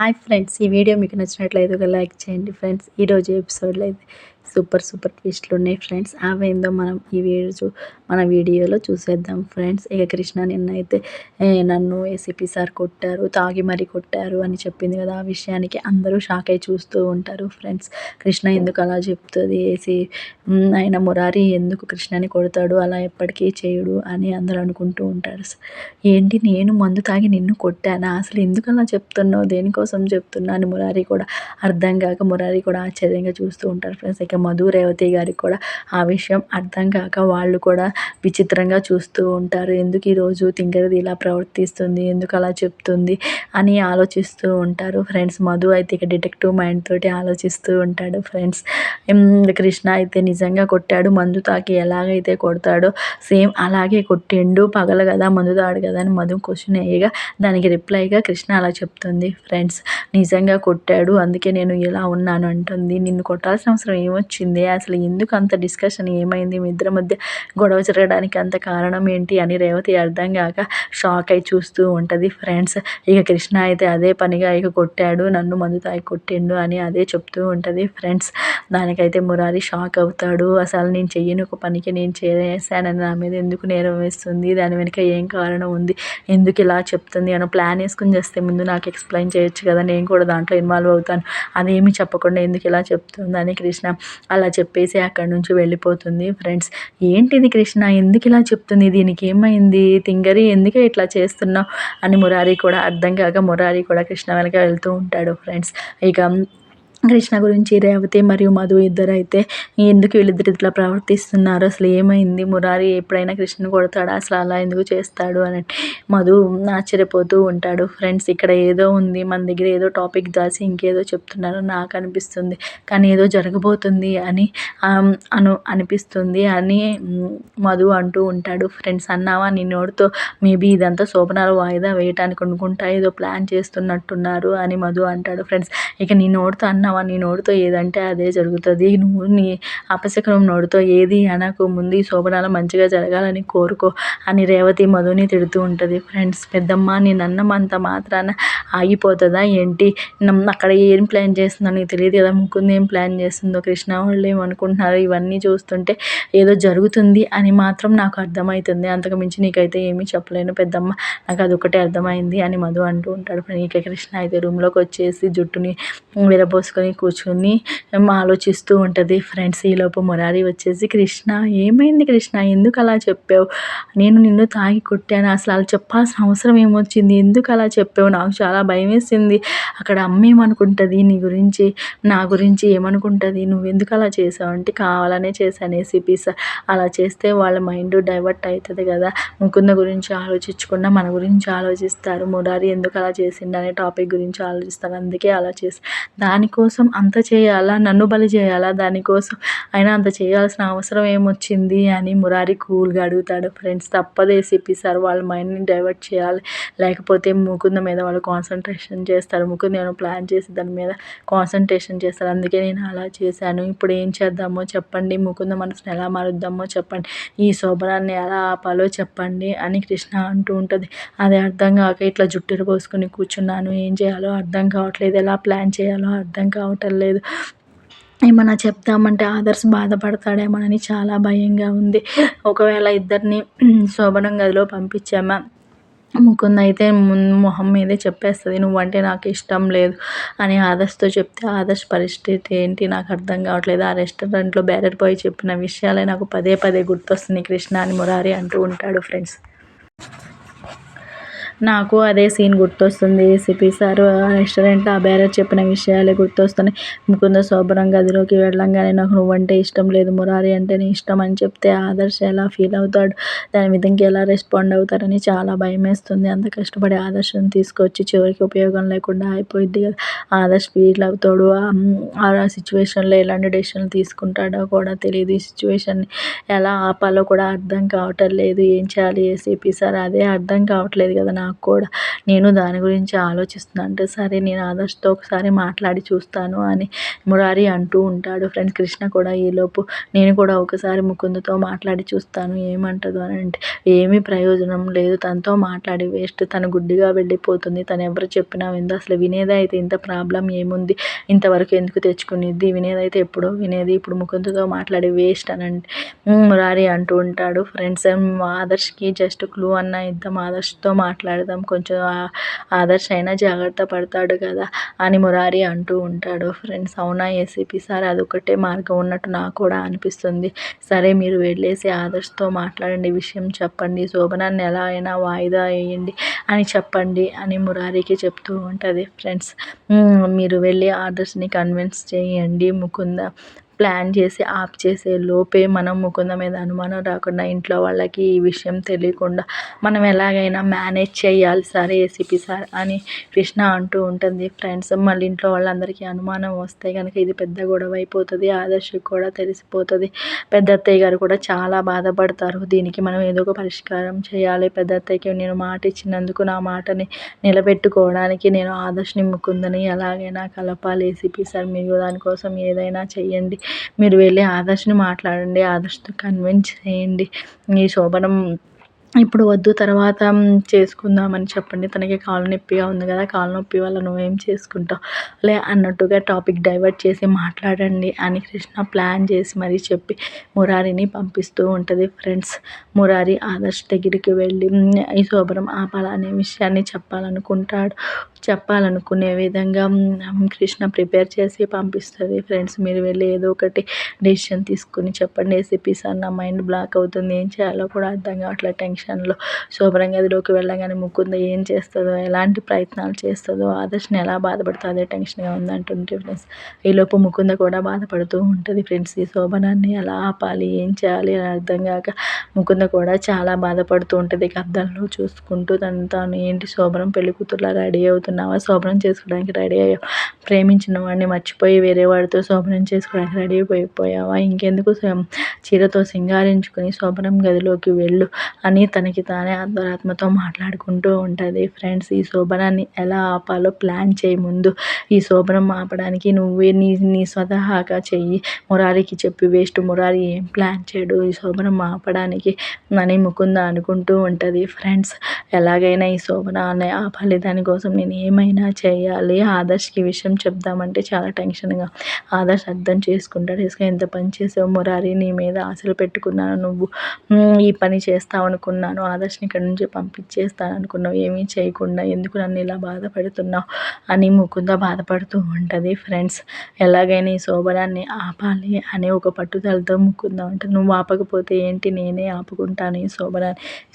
Hi friends, ఈ video మీకు నచ్చినట్లయితే ఒక లైక్ చేయండి ఫ్రెండ్స్. ఈరోజు ఎపిసోడ్లో అయితే సూపర్ ట్విస్ట్లు ఉన్నాయి ఫ్రెండ్స్. అవేందో మనం మన వీడియోలో చూసేద్దాం ఫ్రెండ్స్. ఇక కృష్ణ నిన్నైతే నన్ను ఏసీపీ సార్ కొట్టారు, తాగి మరీ కొట్టారు అని చెప్పింది కదా. ఆ విషయానికి అందరూ షాక్ అయి చూస్తూ ఉంటారు ఫ్రెండ్స్. కృష్ణ ఎందుకు అలా చెప్తుంది, ఆయన మురారి ఎందుకు కృష్ణని కొడతాడు, అలా ఎప్పటికీ చేయడు అని అందరూ అనుకుంటూ ఉంటారు. ఏంటి, నేను మందు తాగి నిన్ను కొట్టానా, అసలు ఎందుకు అలా చెప్తున్నావు, దేనికోసం చెప్తున్నా అని మురారి కూడా అర్థం కాక మురారి కూడా ఆశ్చర్యంగా చూస్తూ ఉంటారు ఫ్రెండ్స్. ఇక మధు రేవతి గారికి కూడా ఆ విషయం అర్థం కాక వాళ్ళు కూడా విచిత్రంగా చూస్తూ ఉంటారు. ఎందుకు ఈరోజు తింగరది ఇలా ప్రవర్తిస్తుంది, ఎందుకు అలా చెప్తుంది అని ఆలోచిస్తూ ఉంటారు ఫ్రెండ్స్. మధు అయితే ఇక డిటెక్టివ్ మైండ్ తోటి ఆలోచిస్తూ ఉంటాడు ఫ్రెండ్స్. కృష్ణ అయితే నిజంగా కొట్టాడు, మందు తాకి ఎలాగైతే కొడతాడో సేమ్ అలాగే కొట్టిండు, పగల కదా మందు తాడు కదా అని మధు క్వశ్చన్ వేయగా దానికి రిప్లైగా కృష్ణ అలా చెప్తుంది ఫ్రెండ్స్. నిజంగా కొట్టాడు, అందుకే నేను ఇలా ఉన్నాను అంటుంది. నిన్ను కొట్టాల్సిన అవసరం ఏమొచ్చింది, అసలు ఎందుకు అంత డిస్కషన్, ఏమైంది మీ ఇద్దరి మధ్య గొడవ జరగడానికి అంత కారణం ఏంటి అని రేవతి అర్థం కాక షాక్ అయి చూస్తూ ఉంటుంది ఫ్రెండ్స్. ఇక కృష్ణ అయితే అదే పనిగా ఇక కొట్టాడు, నన్ను మందు తాగి కొట్టిండు అని అదే చెప్తూ ఉంటుంది ఫ్రెండ్స్. దానికైతే మురారి షాక్ అవుతాడు. అసలు నేను చెయ్యని ఒక పనికి నేను చేశానని నా మీద ఎందుకు నేరం వేస్తుంది, దాని వెనుక ఏం కారణం ఉంది, ఎందుకు ఇలా చెప్తుంది అని ప్లాన్ వేసుకుని చేస్తే ముందు నాకు ఎక్స్ప్లెయిన్ చేయొచ్చు కదా, నేను కూడా దాంట్లో ఇన్వాల్వ్ అవుతాను, అదేమీ చెప్పకుండా ఎందుకు ఇలా చెప్తుంది అని కృష్ణ అలా చెప్పేసి అక్కడి నుంచి వెళ్ళిపోతుంది ఫ్రెండ్స్. ఏంటిది కృష్ణ ఎందుకు ఇలా చెప్తుంది, దీనికి ఏమైంది, తింగరి ఎందుకే ఇట్లా చేస్తున్నావు అని మురారి కూడా అర్థం కాక మురారి కూడా కృష్ణ వెనక వెళ్తూ ఉంటాడు ఫ్రెండ్స్. ఇక కృష్ణ గురించి రేవతి మరియు మధు ఇద్దరైతే ఎందుకు వీళ్ళిద్దరు ఇట్లా ప్రవర్తిస్తున్నారు, అసలు ఏమైంది, మురారి ఎప్పుడైనా కృష్ణను కొడతాడా, అసలు అలా ఎందుకు చేస్తాడు అని మధు ఆశ్చర్యపోతూ ఉంటాడు ఫ్రెండ్స్. ఇక్కడ ఏదో ఉంది, మన దగ్గర ఏదో టాపిక్ దాచి ఇంకేదో చెప్తున్నారు నాకు అనిపిస్తుంది, కానీ ఏదో జరగబోతుంది అని అనిపిస్తుంది అని మధు అంటూ ఉంటాడు ఫ్రెండ్స్. అన్నావా నీ నోటితో, మేబీ ఇదంతా శోభనాలు వాయిదా వేయటానికి అనుకుంటా, ఏదో ప్లాన్ చేస్తున్నట్టున్నారు అని మధు అంటాడు ఫ్రెండ్స్. ఇక నీ నోటితో అన్నావా, నీ నోటితో ఏదంటే అదే జరుగుతుంది, నువ్వు నీ అపశకనం నోటితో ఏది అనకు, ముందు ఈ శోభనాలు మంచిగా జరగాలని కోరుకో అని రేవతి మధుని తిడుతూ ఉంటుంది ఫ్రెండ్స్. పెద్దమ్మ నేను అన్నమంత మాత్రాన ఆగిపోతుందా ఏంటి, అక్కడ ఏం ప్లాన్ చేస్తుందో నీకు తెలియదు కదా, ముకుంద్ ఏం ప్లాన్ చేస్తుందో, కృష్ణ వాళ్ళు ఏమనుకుంటున్నారు, ఇవన్నీ చూస్తుంటే ఏదో జరుగుతుంది అని మాత్రం నాకు అర్థమవుతుంది, అంతకు మించి నీకైతే ఏమీ చెప్పలేను పెద్దమ్మ, నాకు అదొకటే అర్థమైంది అని మధు అంటూ ఉంటాడు. ఇక కృష్ణ అయితే రూమ్లోకి వచ్చేసి జుట్టుని విరబోసుకొని కూర్చొని ఆలోచిస్తూ ఉంటుంది ఫ్రెండ్స్. ఈలోపు మురారి వచ్చేసి కృష్ణ ఏమైంది కృష్ణ, ఎందుకు అలా చెప్పావు, నేను నిన్ను తాగి కొట్టాను, అసలు అలా చెప్పాల్సిన అవసరం ఏమొచ్చింది, ఎందుకు అలా చెప్పావు, నాకు చాలా భయం వేసింది, అక్కడ అమ్మ ఏమనుకుంటుంది నీ గురించి, నా గురించి ఏమనుకుంటుంది, నువ్వు ఎందుకు అలా చేసావు అంటే కావాలనే చేశాను ఏసీపీ సార్, అలా చేస్తే వాళ్ళ మైండ్ డైవర్ట్ అవుతుంది కదా, ముకుంద గురించి ఆలోచించకుండా మన గురించి ఆలోచిస్తారు, మురారి ఎందుకు అలా చేసిండు అనే టాపిక్ గురించి ఆలోచిస్తారు, అందుకే అలా చేసి దానికోసం అంత చేయాలా, నన్ను బలి చేయాలా దానికోసం, అయినా అంత చేయాల్సిన అవసరం ఏమొచ్చింది అని మురారి కూల్గా అడుగుతాడు ఫ్రెండ్స్. తప్పదు ఏసీపీ సార్, వాళ్ళ మైండ్ని డైవర్ట్ చేయాలి, లేకపోతే ముకుంద మీద వాళ్ళు కాన్సన్ట్రేషన్ చేస్తారు, ముకుంద ఏమైనా ప్లాన్ చేసి దాని మీద కాన్సన్ట్రేషన్ చేస్తారు, అందుకే నేను అలా చేశాను, ఇప్పుడు ఏం చేద్దామో చెప్పండి, ముకుంద మనసుని ఎలా మారుద్దామో చెప్పండి, ఈ శోభనాన్ని ఎలా ఆపాలో చెప్పండి అని కృష్ణ అంటూ ఉంటుంది. అది అర్థం కాక ఇట్లా జుట్టులు పోసుకొని కూర్చున్నాను, ఏం చేయాలో అర్థం కావట్లేదు, ఎలా ప్లాన్ చేయాలో అర్థం కావటం లేదు, ఏమన్నా చెప్తామంటే ఆదర్శ్ బాధపడతాడేమోనని చాలా భయంగా ఉంది, ఒకవేళ ఇద్దరిని శోభనం గదిలో పంపించామా ముకుంద్ అయితే మొహం మీదే చెప్పేస్తుంది నువ్వంటే నాకు ఇష్టం లేదు అని ఆదర్శ్తో చెప్తే, ఆదర్శ్ పరిస్థితి ఏంటి నాకు అర్థం కావట్లేదు, ఆ రెస్టారెంట్లో బ్యారర్ బాయ్ చెప్పిన విషయాలే నాకు పదే గుర్తొస్తుంది కృష్ణ అని మురారి అంటూ ఉంటాడు ఫ్రెండ్స్. నాకు అదే సీన్ గుర్తొస్తుంది ఏసీపీ సార్ ఆ రెస్టారెంట్లో ఆ బ్యారర్ చెప్పిన విషయాలే గుర్తొస్తున్నాయి, ముకుంద శోభనం గదిలోకి వెళ్ళంగానే నాకు నువ్వంటే ఇష్టం లేదు, మురారి అంటేనే ఇష్టం అని చెప్తే ఆదర్శ్ ఎలా ఫీల్ అవుతాడు, దాని విధంగా ఎలా రెస్పాండ్ అవుతారని చాలా భయం వేస్తుంది, అంత కష్టపడి ఆదర్శం తీసుకొచ్చి చివరికి ఉపయోగం లేకుండా అయిపోయింది కదా, ఆదర్శ్ ఫీల్ అవుతాడు. ఆ సిచ్యువేషన్లో ఎలాంటి డెసిషన్ తీసుకుంటాడో కూడా తెలియదు. ఈ సిచ్యువేషన్ని ఎలా ఆపాలో కూడా అర్థం కావటం లేదు. ఏం చేయాలి ఏసీపీ సార్, అదే అర్థం కావట్లేదు కదా నాకు కూడా. నేను దాని గురించి ఆలోచిస్తున్నా అంటే, సరే నేను ఆదర్శ్తో ఒకసారి మాట్లాడి చూస్తాను అని మురారి అంటూ ఉంటాడు. ఫ్రెండ్స్ కృష్ణ కూడా ఈలోపు నేను కూడా ఒకసారి ముకుందతో మాట్లాడి చూస్తాను ఏమంటదో అని అంటే, ఏమీ ప్రయోజనం లేదు, తనతో మాట్లాడి వేస్ట్, తను గుడ్డిగా వెళ్ళిపోతుంది, తను ఎవరు చెప్పినా విందు, అసలు వినేదైతే ఇంత ప్రాబ్లం ఏముంది, ఇంతవరకు ఎందుకు తెచ్చుకునిద్ది, వినేదైతే ఎప్పుడో వినేది, ఇప్పుడు ముకుందతో మాట్లాడి వేస్ట్ అని అంటే మురారి అంటూ ఉంటాడు. ఫ్రెండ్స్ ఆదర్శ్కి జస్ట్ క్లూ అన్న ఇద్దాం, ఆదర్శ్తో మాట్లాడదాం, కొంచెం ఆదర్శ్ అయినా జాగ్రత్త పడతాడు కదా అని మురారి అంటూ ఉంటాడు. ఫ్రెండ్స్ అవునా ఏసీపీ సార్, అదొకటే మార్గం ఉన్నట్టు నాకు కూడా అనిపిస్తుంది. సరే మీరు వెళ్ళేసి ఆదర్శ్తో మాట్లాడండి, విషయం చెప్పండి, శోభనాన్ని ఎలా అయినా వాయిదా వేయండి అని చెప్పండి అని మురారికి చెప్తూ ఉంటుంది. ఫ్రెండ్స్ మీరు వెళ్ళి ఆదర్శ్ని కన్విన్స్ చేయండి, ముకుంద ప్లాన్ చేసి ఆప్ చేసే లోపే మనం ముకుంద మీద అనుమానం రాకుండా ఇంట్లో వాళ్ళకి ఈ విషయం తెలియకుండా మనం ఎలాగైనా మేనేజ్ చేయాలి సార్ ఏసీపీ సార్ అని కృష్ణ అంటూ ఉంటుంది. ఫ్రెండ్స్ మళ్ళీ ఇంట్లో వాళ్ళందరికీ అనుమానం వస్తే కనుక ఇది పెద్ద గొడవ అయిపోతుంది, ఆదర్శకి కూడా తెలిసిపోతుంది. పెద్ద అత్తయ్య గారు కూడా చాలా బాధపడతారు. దీనికి మనం ఏదో ఒక పరిష్కారం చేయాలి. పెద్ద అత్తయ్యకి నేను మాట ఇచ్చినందుకు నా మాటని నిలబెట్టుకోవడానికి నేను ఆదర్శ్ని ముకుందని ఎలాగైనా కలపాలి ఏసీపీ సార్, మీరు దానికోసం ఏదైనా చెయ్యండి, మీరు వెళ్ళి ఆదర్శ్ని మాట్లాడండి, ఆదర్శ్తో కన్విన్స్ చేయండి, ఈ శోభనం ఇప్పుడు వద్దు తర్వాత చేసుకుందామని చెప్పండి, తనకి కాలు నొప్పిగా ఉంది కదా, కాలు నొప్పి వల్ల నువ్వేం చేసుకుంటావు లే అన్నట్టుగా టాపిక్ డైవర్ట్ చేసి మాట్లాడండి అని కృష్ణ ప్లాన్ చేసి మరీ చెప్పి మురారిని పంపిస్తూ ఉంటుంది. ఫ్రెండ్స్ మురారి ఆదర్శ్ దగ్గరికి వెళ్ళి ఈ శోభనం ఆపాలనే విషయాన్ని చెప్పాలనుకునే విధంగా కృష్ణ ప్రిపేర్ చేసి పంపిస్తుంది. ఫ్రెండ్స్ మీరు వెళ్ళి ఏదో ఒకటి డెసిషన్ తీసుకుని చెప్పండి ఏసీపీ సార్, నా మైండ్ బ్లాక్ అవుతుంది, ఏం చేయాలో కూడా అర్థం కావట్లేదు, టెన్షన్లో శోభనం గదిలోకి వెళ్ళగానే ముకుంద ఏం చేస్తుందో, ఎలాంటి ప్రయత్నాలు చేస్తుందో, ఆదర్శని ఎలా బాధపడుతుందో అదే టెన్షన్గా ఉందంటుంటే ఫ్రెండ్స్ ఈలోపు ముకుంద కూడా బాధపడుతూ ఉంటుంది. ఫ్రెండ్స్ ఈ శోభనాన్ని ఎలా ఆపాలి, ఏం చేయాలి అని అర్థం కాక ముకుంద కూడా చాలా బాధపడుతూ ఉంటుంది. అద్దంలో చూసుకుంటూ తాను ఏంటి శోభనం పెళ్లి కూతురులా రెడీ అవుతున్నావా, శోభనం చేసుకోవడానికి రెడీ అయ్యావు, ప్రేమించిన వాడిని మర్చిపోయి వేరే వాడితో శోభనం చేసుకోవడానికి రెడీ అయిపోయావా, ఇంకెందుకు చీరతో సింగారించుకుని శోభనం గదిలోకి వెళ్ళు అని తనకి తానే అంతరాత్మతో మాట్లాడుకుంటూ ఉంటుంది. ఫ్రెండ్స్ ఈ శోభనాన్ని ఎలా ఆపాలో ప్లాన్ చేయి, ముందు ఈ శోభనం ఆపడానికి నువ్వే నీ స్వతహాగా చెయ్యి, మురారికి చెప్పి వేస్ట్, మురారి ఏం ప్లాన్ చేయడు ఈ శోభనం ఆపడానికి అని ముకుంద అనుకుంటూ ఉంటుంది. ఫ్రెండ్స్ ఎలాగైనా ఈ శోభనాన్ని ఆపాలి, దానికోసం నేను ఏమైనా చేయాలి, ఆదర్శ్కి విషయం చెప్దామంటే చాలా టెన్షన్గా, ఆదర్శ్ అర్థం చేసుకుంటాడు. ఎంత పని చేసావు మురారి, నీ మీద ఆశలు పెట్టుకున్నాను, నువ్వు ఈ పని చేస్తావు అనుకున్నాను, ఆదర్శ్ని ఇక్కడి నుంచి పంపించేస్తాను అనుకున్నావు, ఏమీ చేయకుండా ఎందుకు నన్ను ఇలా బాధపడుతున్నావు అని ముకుంద బాధపడుతూ ఉంటుంది. ఫ్రెండ్స్ ఎలాగైనా ఈ శోభనాన్ని ఆపాలి అని ఒక పట్టుదలతో ముకుంద ఉంటుంది. నువ్వు ఆపకపోతే ఏంటి, నేనే ఆపుకుంటాను ఈ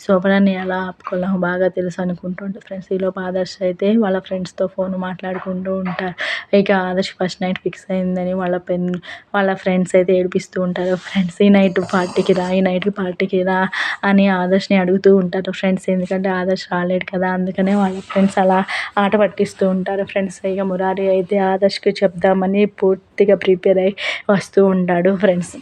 శోభనాన్ని ఎలా ఆపుకోవాలో బాగా తెలుసు అనుకుంటూ ఉంటుంది. ఫ్రెండ్స్ ఈలోపు ఆదర్శ్ అయితే వాళ్ళ ఫ్రెండ్స్తో ఫోన్ మాట్లాడుకుంటూ ఉంటారు. ఇక ఆదర్శ్ ఫస్ట్ నైట్ ఫిక్స్ అయిందని వాళ్ళ ఫ్రెండ్స్ అయితే ఏడిపిస్తూ ఉంటారు. ఫ్రెండ్స్ ఈ నైట్కి పార్టీకి రా అని ఆదర్శ్ని అడుగుతూ ఉంటారు. ఫ్రెండ్స్ ఎందుకంటే ఆదర్శ్ రాలేడు కదా, అందుకనే వాళ్ళ ఫ్రెండ్స్ అలా ఆట పట్టిస్తూ ఉంటారు. ఫ్రెండ్స్ ఇక మురారి అయితే ఆదర్శ్కి చెప్దామని పూర్తిగా ప్రిపేర్ అయ్యి వస్తూ ఉంటాడు. ఫ్రెండ్స్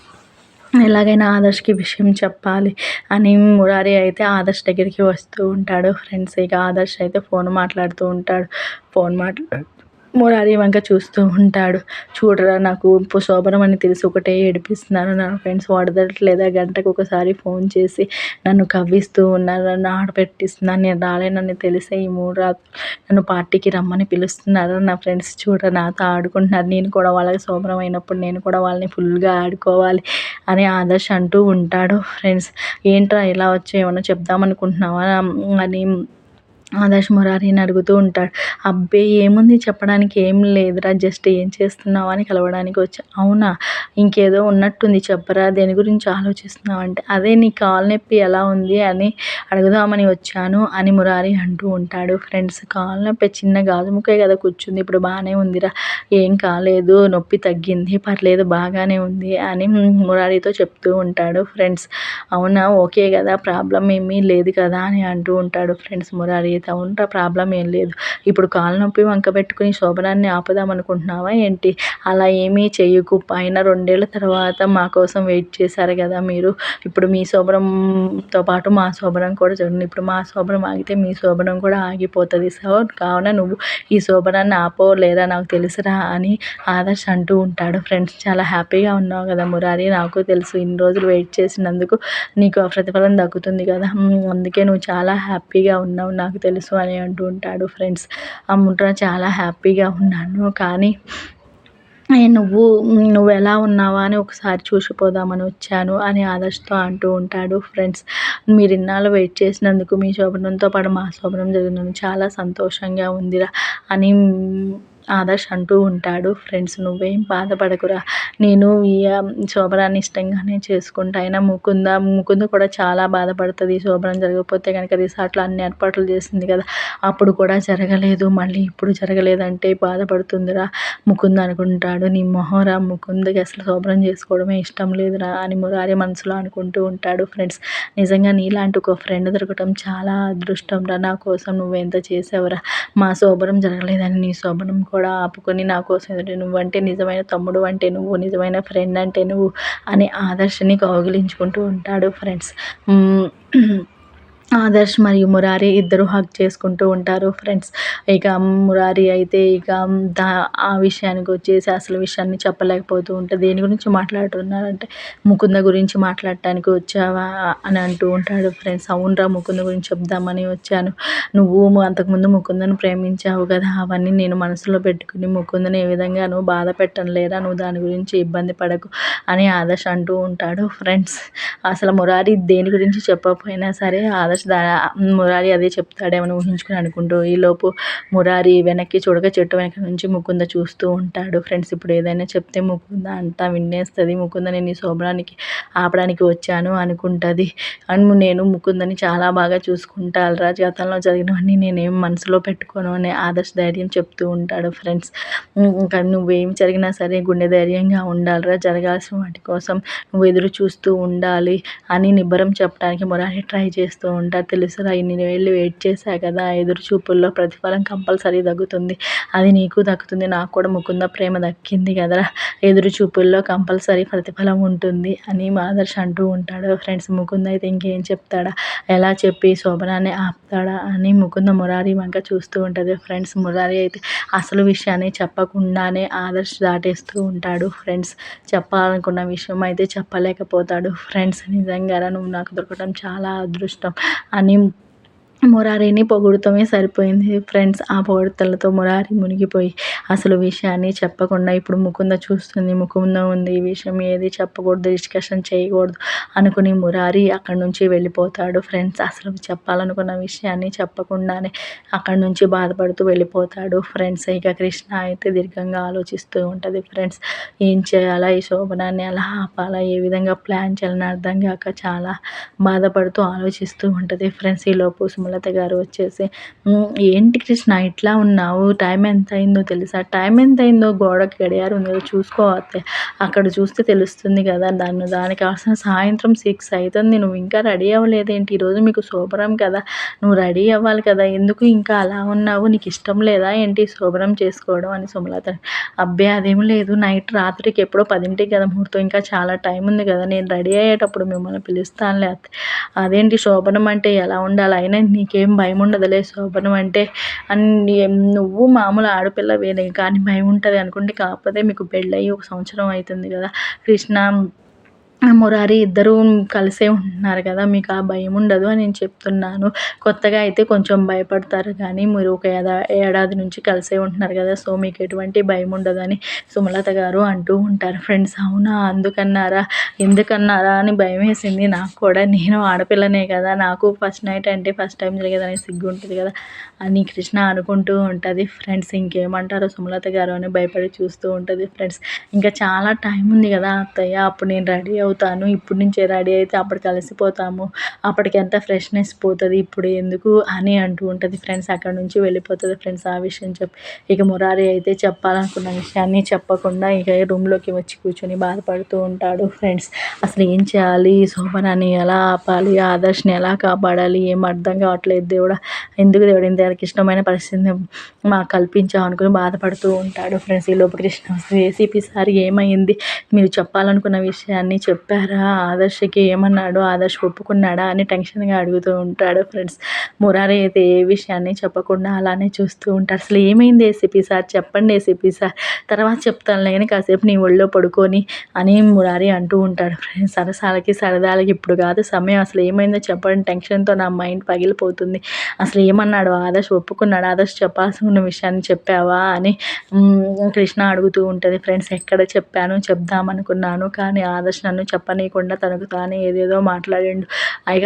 ఎలాగైనా ఆదర్శ్కి విషయం చెప్పాలి అని మురారి అయితే ఆదర్శ్ దగ్గరికి వస్తూ ఉంటాడు. ఫ్రెండ్స్ ఇక ఆదర్శ్ అయితే ఫోన్ మాట్లాడుతూ ఉంటాడు. మురారి వంక చూస్తూ ఉంటాడు. చూడరా నాకు శోభనం అని తెలిసి ఒకటే ఏడిపిస్తున్నారు, నా ఫ్రెండ్స్ వదలట్లేదా, గంటకు ఒకసారి ఫోన్ చేసి నన్ను కవ్విస్తూ ఉన్నారు, నన్ను ఆడపెట్టిస్తున్నారు, నేను రాలేనని తెలిసే ఈ 3 రాత్రులు నన్ను పార్టీకి రమ్మని పిలుస్తున్నారు, నా ఫ్రెండ్స్ చూడరా నాతో ఆడుకుంటున్నారు, నేను కూడా వాళ్ళకి శోభనం అయినప్పుడు నేను కూడా వాళ్ళని ఫుల్గా ఆడుకోవాలి అని ఆదర్శ్ అంటూ ఉంటాడు. ఫ్రెండ్స్ ఏంట్రా ఇలా వచ్చి ఏమన్నా చెప్దామనుకుంటున్నావా అని ఆదర్శ్ మురారిని అడుగుతూ ఉంటాడు. అబ్బే ఏముంది చెప్పడానికి, ఏం లేదురా, జస్ట్ ఏం చేస్తున్నావు అని కలవడానికి వచ్చా. అవునా, ఇంకేదో ఉన్నట్టుంది చెప్పరా, దేని గురించి ఆలోచిస్తున్నావు అంటే, అదే నీ కాలు నొప్పి ఎలా ఉంది అని అడుగుదామని వచ్చాను అని మురారి అంటూ ఉంటాడు. ఫ్రెండ్స్ కాలు నొప్పి చిన్న గాజు ముక్కే కదా కూర్చుంది, ఇప్పుడు బాగానే ఉందిరా, ఏం కాలేదు, నొప్పి తగ్గింది, పర్లేదు బాగానే ఉంది అని మురారితో చెప్తూ ఉంటాడు. ఫ్రెండ్స్ అవునా, ఓకే కదా, ప్రాబ్లం ఏమీ లేదు కదా అని అంటూ ఉంటాడు. ఫ్రెండ్స్ మురారి అయితే అవునరా ప్రాబ్లం ఏం లేదు. ఇప్పుడు కాలు నొప్పి వంక పెట్టుకుని శోభనాన్ని ఆపుదాం అనుకుంటున్నావా ఏంటి? అలా ఏమీ చెయ్యకు. పైన 2 ఏళ్ల తర్వాత మా కోసం వెయిట్ చేశారు కదా మీరు. ఇప్పుడు మీ శోభనంతో పాటు మా శోభనం కూడా చూడండి. ఇప్పుడు మా శోభనం ఆగితే మీ శోభనం కూడా ఆగిపోతుంది. సో కావున నువ్వు ఈ శోభనాన్ని ఆపలేరా నాకు తెలుసురా అని ఆదర్శ్ అంటూ ఉంటాడు. ఫ్రెండ్స్ చాలా హ్యాపీగా ఉన్నావు కదా మురారి, నాకు తెలుసు ఇన్ని రోజులు వెయిట్ చేసినందుకు నీకు ఆ ప్రతిఫలం దక్కుతుంది కదా, అందుకే నువ్వు చాలా హ్యాపీగా ఉన్నావు నాకు తెలుసు అని అంటూ ఉంటాడు. ఫ్రెండ్స్ అమ్ముంటారా చాలా హ్యాపీగా ఉన్నాను, కానీ నువ్వు ఎలా ఉన్నావా అని ఒకసారి చూసిపోదామని వచ్చాను అని ఆదర్శ్తో అంటూ ఉంటాడు. ఫ్రెండ్స్ మీరు ఇన్నాళ్ళు వెయిట్ చేసినందుకు మీ శోభనంతో పాటు మా శోభనం జరిగినందుకు చాలా సంతోషంగా ఉందిరా అని ఆదర్శ్ అంటూ ఉంటాడు. ఫ్రెండ్స్ నువ్వేం బాధపడకురా, నేను ఈ శోభనాన్ని ఇష్టంగానే చేసుకుంటా. అయినా ముకుంద కూడా చాలా బాధపడుతుంది. శోభనం జరగకపోతే కనుక రిసార్ట్లో అన్ని ఏర్పాట్లు చేసింది కదా, అప్పుడు కూడా జరగలేదు, మళ్ళీ ఇప్పుడు జరగలేదంటే బాధపడుతుందిరా ముకుంద అనుకుంటాడు. నీ మొహంరా, ముకుందకి అసలు శోభనం చేసుకోవడమే ఇష్టం లేదురా అని మురారి మనసులో అనుకుంటూ ఉంటాడు. ఫ్రెండ్స్ నిజంగా నీలాంటి ఒక ఫ్రెండ్ దొరకటం చాలా అదృష్టం రా, నా కోసం నువ్వెంత చేసావురా. మా శోభనం జరగలేదని నీ శోభనం కూడా ఆపుకొని నా కోసం నువ్వంటే నిజమైన తమ్ముడు అంటే నువ్వు, నిజమైన ఫ్రెండ్ అంటే నువ్వు అని ఆదర్శని కౌగిలించుకుంటూ ఉంటాడు. ఫ్రెండ్స్ ఆదర్శ్ మరియు మురారి ఇద్దరు హగ్ చేసుకుంటూ ఉంటారు. ఫ్రెండ్స్ ఇక మురారి అయితే ఇక ఆ విషయానికి వచ్చేసి అసలు విషయాన్ని చెప్పలేకపోతూ ఉంటే, దేని గురించి మాట్లాడుతున్నారంటే ముకుంద గురించి మాట్లాడటానికి వచ్చావా అని అంటూ ఉంటాడు. ఫ్రెండ్స్ అవునరా, ముకుంద గురించి చెప్దామని వచ్చాను. నువ్వు అంతకుముందు ముకుందను ప్రేమించావు కదా, అవన్నీ నేను మనసులో పెట్టుకుని ముకుందని ఏ విధంగా నువ్వు బాధ పెట్టలేరా, నువ్వు దాని గురించి ఇబ్బంది పడకు అని ఆదర్శ్ అంటూ ఉంటాడు. ఫ్రెండ్స్ అసలు మురారి దేని గురించి చెప్పకపోయినా సరే ఆదర్శ్ మురారి అదే చెప్తాడేమని ఊహించుకుని అనుకుంటూ ఈలోపు మురారి వెనక్కి చూడగా చెట్టు వెనక నుంచి ముకుంద చూస్తూ ఉంటాడు. ఫ్రెండ్స్ ఇప్పుడు ఏదైనా చెప్తే ముకుంద అంతా వినేస్తుంది. ముకుంద నేను ఈ శోభనానికి ఆపడానికి వచ్చాను అనుకుంటుంది. అండ్ నేను ముకుందని చాలా బాగా చూసుకుంటారా, గతంలో జరిగినవన్నీ నేనేం మనసులో పెట్టుకోను అని ఆదర్శ్ ధైర్యం చెప్తూ ఉంటాడు. ఫ్రెండ్స్ ఇంకా నువ్వేం జరిగినా సరే గుండె ధైర్యంగా ఉండాలిరా, జరగాల్సిన వాటి కోసం నువ్వు ఎదురు చూస్తూ ఉండాలి అని నిబ్బరం చెప్పడానికి మురారి ట్రై చేస్తూ ఉంటాడు. తెలుసురా, ఇన్ని వేళ్ళు వెయిట్ చేశా కదా, ఎదురు చూపుల్లో ప్రతిఫలం కంపల్సరీ దక్కుతుంది, అది నీకు దక్కుతుంది, నాకు కూడా ముకుంద ప్రేమ దక్కింది కదరా, ఎదురు చూపుల్లో కంపల్సరీ ప్రతిఫలం ఉంటుంది అని ఆదర్శ్ అంటూ ఉంటాడు. ఫ్రెండ్స్ ముకుంద అయితే ఇంకేం చెప్తాడా, ఎలా చెప్పి శోభనాన్ని ఆపుతాడా అని ముకుంద మురారి వంక చూస్తూ ఉంటుంది. ఫ్రెండ్స్ మురారి అయితే అసలు విషయాన్ని చెప్పకుండానే ఆదర్శ్ దాటేస్తూ ఉంటాడు. ఫ్రెండ్స్ చెప్పాలనుకున్న విషయం అయితే చెప్పలేకపోతాడు. ఫ్రెండ్స్ నిజంగా నువ్వు నాకు దొరకడం చాలా అదృష్టం అని మురారిని పొగుడుతమే సరిపోయింది. ఫ్రెండ్స్ ఆ పొగడ్తలతో మురారి మునిగిపోయి అసలు విషయాన్ని చెప్పకుండా ఇప్పుడు ముకుంద చూస్తుంది, ముకుంద ఉంది, ఈ విషయం ఏది చెప్పకూడదు, డిస్కషన్ చేయకూడదు అనుకుని మురారి అక్కడి నుంచి వెళ్ళిపోతాడు. ఫ్రెండ్స్ అసలు చెప్పాలనుకున్న విషయాన్ని చెప్పకుండానే అక్కడి నుంచి బాధపడుతూ వెళ్ళిపోతాడు. ఫ్రెండ్స్ ఇక కృష్ణ అయితే దీర్ఘంగా ఆలోచిస్తూ ఉంటుంది. ఫ్రెండ్స్ ఏం చేయాలా, ఈ శోభనాన్ని ఎలా ఆపాలా, ఏ విధంగా ప్లాన్ చేయాలని అర్థం కాక చాలా బాధపడుతూ ఆలోచిస్తూ ఉంటుంది. ఫ్రెండ్స్ ఈలోపు సుమలత గారు వచ్చేసి ఏంటి కృష్ణ ఇట్లా ఉన్నావు, టైం ఎంత అయిందో తెలుసా, టైం ఎంత అయిందో గోడకి గడియారం ఉంది కదా చూసుకోవద్దే, అక్కడ చూస్తే తెలుస్తుంది కదా, దానికి కావాల్సిన సాయంత్రం 6 అవుతుంది, నువ్వు ఇంకా రెడీ అవ్వలేదేంటి, ఈరోజు మీకు శోభనం కదా, నువ్వు రెడీ అవ్వాలి కదా, ఎందుకు ఇంకా అలా ఉన్నావు, నీకు ఇష్టం లేదా ఏంటి శోభనం చేసుకోవడం అని సుమలత. అబ్బే అదేం లేదు, రాత్రికి ఎప్పుడో 10ంటికి కదా ముహూర్తం, ఇంకా చాలా టైం ఉంది కదా, నేను రెడీ అయ్యేటప్పుడు మిమ్మల్ని పిలుస్తానులే. అదేంటి శోభనం అంటే ఎలా ఉండాలి, అయినా నీకేం భయం ఉండదులే శోభనం అంటే అని, నువ్వు మామూలు ఆడపిల్లవేనే కానీ భయం ఉంటుంది అనుకుంటే, కాకపోతే మీకు పెళ్ళయి 1 సంవత్సరం అవుతుంది కదా కృష్ణ మురారి ఇద్దరూ కలిసే ఉంటున్నారు కదా, మీకు ఆ భయం ఉండదు అని నేను చెప్తున్నాను. కొత్తగా అయితే కొంచెం భయపడతారు కానీ మీరు ఒక ఏడాది నుంచి కలిసే ఉంటున్నారు కదా, సో మీకు ఎటువంటి భయం ఉండదని సుమలత గారు అంటూ ఉంటారు. ఫ్రెండ్స్ అవునా అందుకన్నారా, ఎందుకన్నారా అని భయం వేసింది నాకు కూడా, నేను ఆడపిల్లనే కదా, నాకు ఫస్ట్ నైట్ అంటే ఫస్ట్ టైం జరిగేదని సిగ్గు ఉంటుంది కదా అని కృష్ణ అనుకుంటూ ఉంటుంది. ఫ్రెండ్స్ ఇంకేమంటారో సుమలత గారు అని భయపడి చూస్తూ ఉంటుంది. ఫ్రెండ్స్ ఇంకా చాలా టైం ఉంది కదా అత్తయ్య, అప్పుడు నేను రెడీ అవుతాను, ఇప్పటి నుంచే రెడీ అయితే అప్పటికి అలసిపోతాము, అప్పటికి ఎంత ఫ్రెష్నెస్ పోతుంది, ఇప్పుడు ఎందుకు అని అంటూ ఉంటుంది ఫ్రెండ్స్. అక్కడ నుంచి వెళ్ళిపోతుంది ఫ్రెండ్స్. ఆ విషయం చెప్పి ఇక మురారి అయితే చెప్పాలనుకున్న విషయాన్ని చెప్పకుండా ఇక రూమ్లోకి వచ్చి కూర్చొని బాధపడుతూ ఉంటాడు ఫ్రెండ్స్. అసలు ఏం చేయాలి, శోభనాన్ని ఎలా ఆపాలి, ఆదర్శ్ని ఎలా కాపాడాలి, ఏం అర్థం కావట్లేదు దేవుడా, ఎందుకు దేవుడు ఇంతకి ఇష్టమైన పరిస్థితిని మాకు కల్పించావు అనుకుని బాధపడుతూ ఉంటాడు ఫ్రెండ్స్. ఈ లోపు కృష్ణ వస్తుంది. ఏసీపీ సార్ ఏమైంది, మీరు చెప్పాలనుకున్న విషయాన్ని చెప్పారా, ఆదర్శకి ఏమన్నాడు, ఆదర్శ్ ఒప్పుకున్నాడా అని టెన్షన్గా అడుగుతూ ఉంటాడు ఫ్రెండ్స్. మురారి అయితే ఏ విషయాన్ని చెప్పకుండా అలానే చూస్తూ ఉంటాడు. అసలు ఏమైంది ఏసీపీ సార్, చెప్పండి ఏసీపీ సార్, తర్వాత చెప్తాను కానీ కాసేపు నీ ఒళ్ళో పడుకొని అని మురారి అంటూ ఉంటాడు ఫ్రెండ్స్. సరసాలకి సరదాలకి ఇప్పుడు కాదు సమయం, అసలు ఏమైందో చెప్పండి, టెన్షన్తో నా మైండ్ పగిలిపోతుంది, అసలు ఏమన్నాడు ఆదర్శ్, ఒప్పుకున్నాడు, ఆదర్శ్ చెప్పాల్సి ఉన్న విషయాన్ని చెప్పావా అని కృష్ణ అడుగుతూ ఉంటుంది ఫ్రెండ్స్. ఎక్కడ చెప్పాను, చెప్దామనుకున్నాను కానీ ఆదర్శ్ నన్ను చెప్పనీయకుండా తనకు తానే ఏదేదో మాట్లాడిండు, ఇక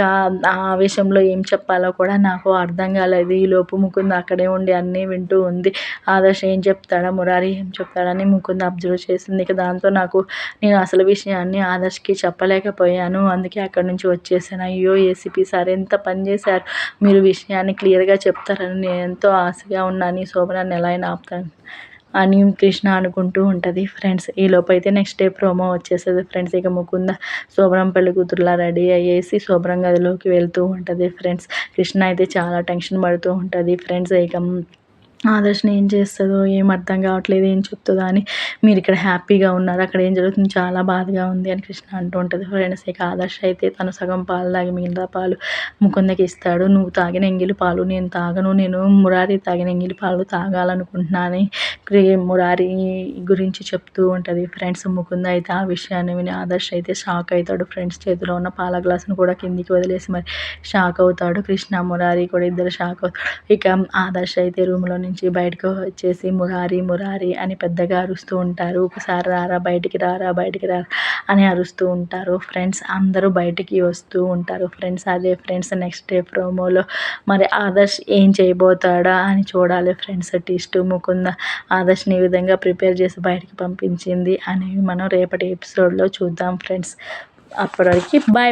ఆ ఆవేశంలో ఏం చెప్పాలో కూడా నాకు అర్థం కాలేదు. ఈలోపు ముకుంద్ అక్కడే ఉండి అన్నీ వింటూ ఉంది. ఆదర్శ్ ఏం చెప్తాడా, మురారి ఏం చెప్తాడని ముకుంద్ అబ్జర్వ్ చేసింది. ఇక దాంతో నేను అసలు విషయాన్ని ఆదర్శ్కి చెప్పలేకపోయాను, అందుకే అక్కడి నుంచి వచ్చేసాను. అయ్యో ఏసీపీ సార్ ఎంత పని చేశారు, మీరు విషయాన్ని క్లియర్గా చెప్తారని నేను ఎంతో ఆశగా ఉన్నాను, ఈ శోభనాన్ని ఎలా అయినా ఆపుతాను అని కృష్ణ అనుకుంటూ ఉంటుంది ఫ్రెండ్స్. ఈలోపు అయితే నెక్స్ట్ డే ప్రోమో వచ్చేస్తుంది ఫ్రెండ్స్. ఇక ముకుంద శోభనం పెళ్లి కూతురులా రెడీ అయ్యేసి శోభనం గదిలోకి వెళ్తూ ఉంటుంది ఫ్రెండ్స్. కృష్ణ అయితే చాలా టెన్షన్ పడుతూ ఉంటుంది ఫ్రెండ్స్. ఇక ఆదర్శని ఏం చేస్తుందో ఏం అర్థం కావట్లేదు, ఏం చెప్తుందో అని, మీరు ఇక్కడ హ్యాపీగా ఉన్నారు, అక్కడ ఏం జరుగుతుంది చాలా బాధగా ఉంది అని కృష్ణ అంటూ ఉంటుంది ఫ్రెండ్స్. ఇక ఆదర్శ అయితే తను సగం పాలు తాగి మిగతా పాలు ముకుందకి ఇస్తాడు. నువ్వు తాగిన ఎంగిలి పాలు నేను తాగను, నేను మురారి తాగిన ఎంగిలి పాలు తాగాలనుకుంటున్నాను మురారి గురించి చెప్తూ ఉంటుంది ఫ్రెండ్స్. ముకుంద అయితే ఆ విషయాన్ని విని ఆదర్శ అయితే షాక్ అవుతాడు ఫ్రెండ్స్. చేతిలో ఉన్న పాల గ్లాసును కూడా కిందికి వదిలేసి మరి షాక్ అవుతాడు. కృష్ణ మురారి కూడా ఇద్దరు షాక్ అవుతాడు. ఇక ఆదర్శ అయితే రూమ్లో నుంచి బయటకు వచ్చేసి మురారి మురారి అని పెద్దగా అరుస్తూ ఉంటారు. ఒకసారి రారా బయటికి, రారా బయటికి, రారా అని అరుస్తూ ఉంటారు ఫ్రెండ్స్. అందరూ బయటికి వస్తూ ఉంటారు ఫ్రెండ్స్. అదే ఫ్రెండ్స్ నెక్స్ట్ డే ప్రోమోలో మరి ఆదర్శ్ ఏం చేయబోతాడా అని చూడాలి ఫ్రెండ్స్. టిస్ట్ ముకుంద ఆదర్శ్ని ఈ విధంగా ప్రిపేర్ చేసి బయటికి పంపించింది అనేవి మనం రేపటి ఎపిసోడ్లో చూద్దాం ఫ్రెండ్స్. అప్పటివరకు బాయ్.